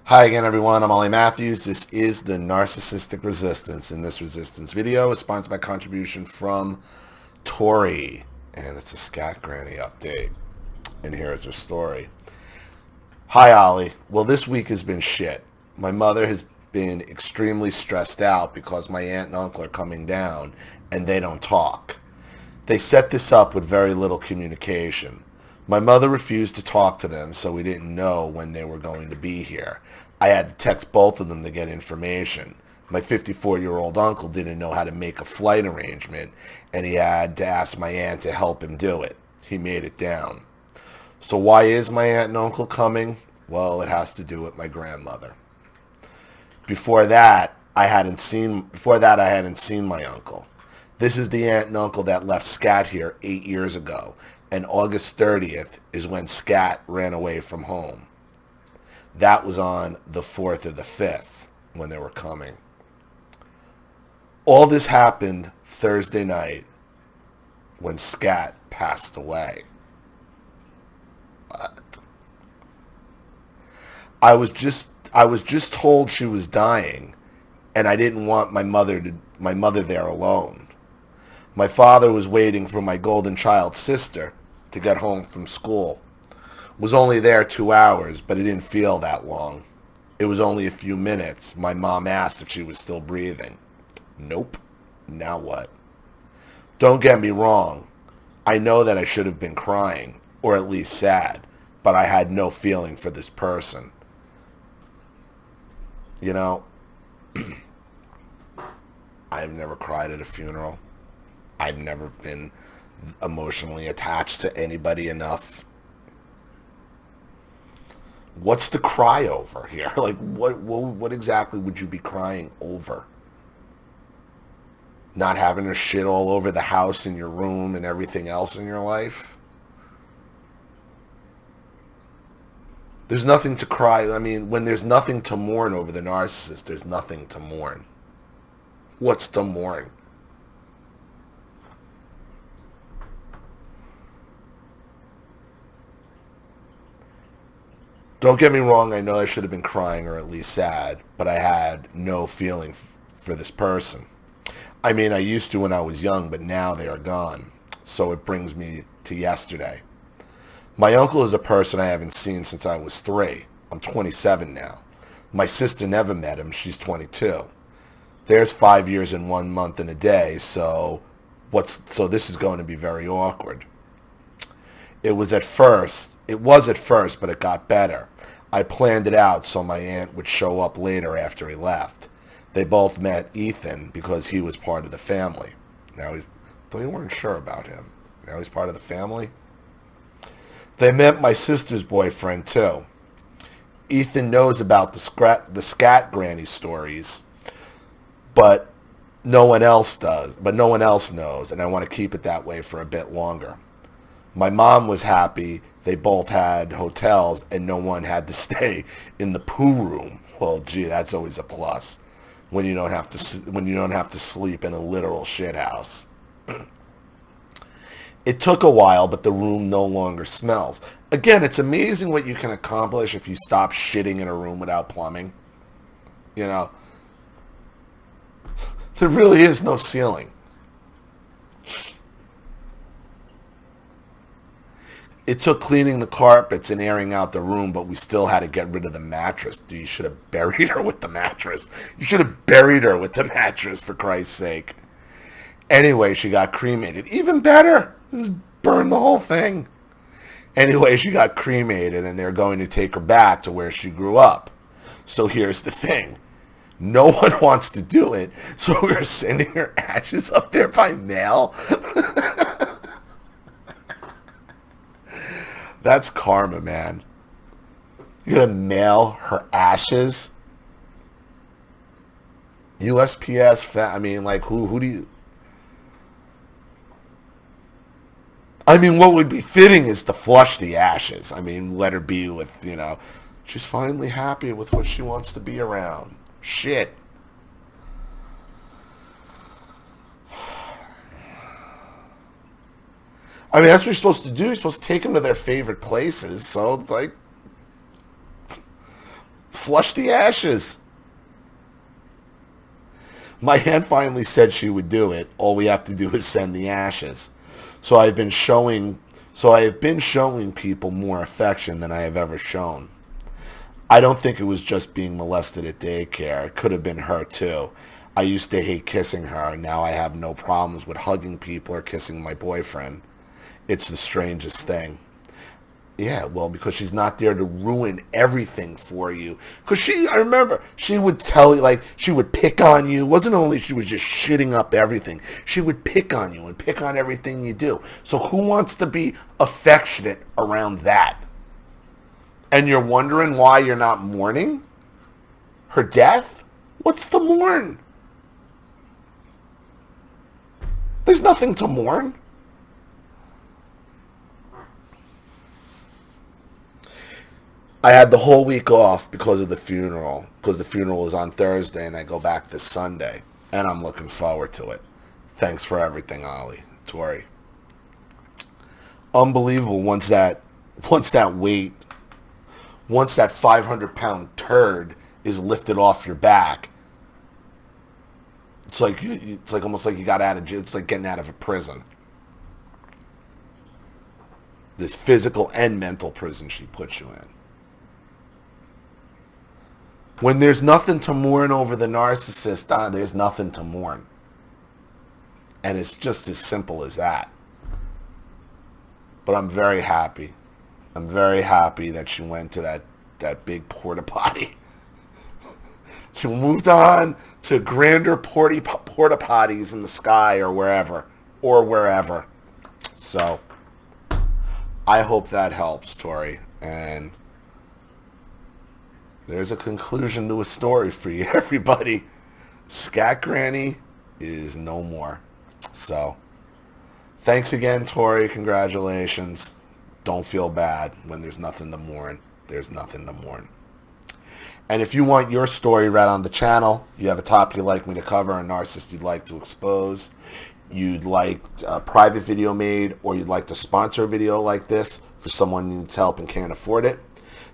Hi again, everyone. I'm Ollie Matthews. This is the Narcissistic Resistance. In this resistance video is sponsored by contribution from Tori, and it's a Scat Granny update. And here is her story. Hi, Ollie. Well, this week has been shit. My mother has been extremely stressed out because my aunt and uncle are coming down, and they don't talk. They set this up with very little communication. My mother refused to talk to them, so we didn't know when they were going to be here. I had to text both of them to get information. My 54-year-old uncle didn't know how to make a flight arrangement, and he had to ask my aunt to help him do it. He made it down. So why is my aunt and uncle coming? Well, it has to do with my grandmother. Before that, I hadn't seen my uncle. This is the aunt and uncle that left Scat here 8 years ago, and August 30th is when Scat ran away from home. That was on the 4th or the 5th when they were coming. All this happened Thursday night when Scat passed away. What? I was just told she was dying, and I didn't want my mother there alone. My father was waiting for my golden child sister to get home from school. Was only there 2 hours, but it didn't feel that long. It was only a few minutes. My mom asked if she was still breathing. Nope. Now what? Don't get me wrong. I know that I should have been crying, or at least sad, but I had no feeling for this person. You know, I've never cried at a funeral. I've never been emotionally attached to anybody enough. What's the cry over here? Like, what exactly would you be crying over? Not having her shit all over the house and your room and everything else in your life? There's nothing to cry. I mean, when there's nothing to mourn over the narcissist, there's nothing to mourn. What's to mourn? Don't get me wrong, I know I should have been crying or at least sad, but I had no feeling for this person. I mean, I used to when I was young, but now they are gone. So it brings me to yesterday. My uncle is a person I haven't seen since I was 3. I'm 27 now. My sister never met him. She's 22. There's 5 years and 1 month and a day, so this is going to be very awkward. It was at first, but it got better. I planned it out so my aunt would show up later after he left. They both met Ethan because he was part of the family. Though you weren't sure about him. Now he's part of the family. They met my sister's boyfriend too. Ethan knows about the Scat Granny stories, but no one else does. But no one else knows, and I want to keep it that way for a bit longer. My mom was happy they both had hotels and no one had to stay in the poo room. Well, gee, that's always a plus when you don't have to sleep in a literal shit house. It took a while, but the room no longer smells. Again, it's amazing what you can accomplish if you stop shitting in a room without plumbing. You know, there really is no ceiling. It took cleaning the carpets and airing out the room, but we still had to get rid of the mattress. Dude, you should have buried her with the mattress. You should have buried her with the mattress, for Christ's sake. Anyway, she got cremated. Even better. Just burn the whole thing. Anyway, she got cremated, and they're going to take her back to where she grew up. So here's the thing. No one wants to do it, so we're sending her ashes up there by mail. That's karma, man. You're going to mail her ashes? USPS, I mean, like, who do you... I mean, what would be fitting is to flush the ashes. I mean, let her be with, she's finally happy with what she wants to be around. Shit. I mean, that's what you're supposed to do. You're supposed to take them to their favorite places. So it's like, Flush the ashes. My aunt finally said she would do it. All we have to do is send the ashes. So I have been showing people more affection than I have ever shown. I don't think it was just being molested at daycare. It could have been her too. I used to hate kissing her. Now I have no problems with hugging people or kissing my boyfriend. It's the strangest thing. Yeah, well, because she's not there to ruin everything for you. Because I remember, she would tell you, like, she would pick on you. It wasn't only she was just shitting up everything. She would pick on you and pick on everything you do. So who wants to be affectionate around that? And you're wondering why you're not mourning her death? What's to mourn? There's nothing to mourn. I had the whole week off because of the funeral. Because the funeral was on Thursday and I go back this Sunday. And I'm looking forward to it. Thanks for everything, Ollie. Tori. Unbelievable once that 500-pound turd is lifted off your back. It's like almost like you got out of jail. It's like getting out of a prison. This physical and mental prison she puts you in. When there's nothing to mourn over the narcissist, there's nothing to mourn. And it's just as simple as that. But I'm very happy. I'm very happy that she went to that big porta potty. She moved on to grander porta potties in the sky or wherever. So I hope that helps, Tori. And there's a conclusion to a story for you, everybody. Scat Granny is no more. So, thanks again, Tori. Congratulations. Don't feel bad when there's nothing to mourn. There's nothing to mourn. And if you want your story read on the channel, you have a topic you'd like me to cover, a narcissist you'd like to expose, you'd like a private video made, or you'd like to sponsor a video like this for someone who needs help and can't afford it,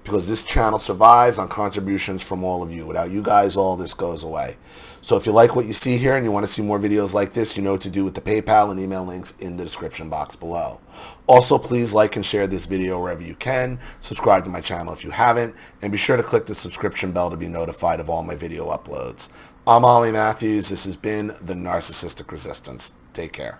because this channel survives on contributions from all of you. Without you guys, all this goes away. So if you like what you see here and you want to see more videos like this, you know what to do with the PayPal and email links in the description box below. Also, please like and share this video wherever you can. Subscribe to my channel if you haven't. And be sure to click the subscription bell to be notified of all my video uploads. I'm Ollie Matthews. This has been The Narcissistic Resistance. Take care.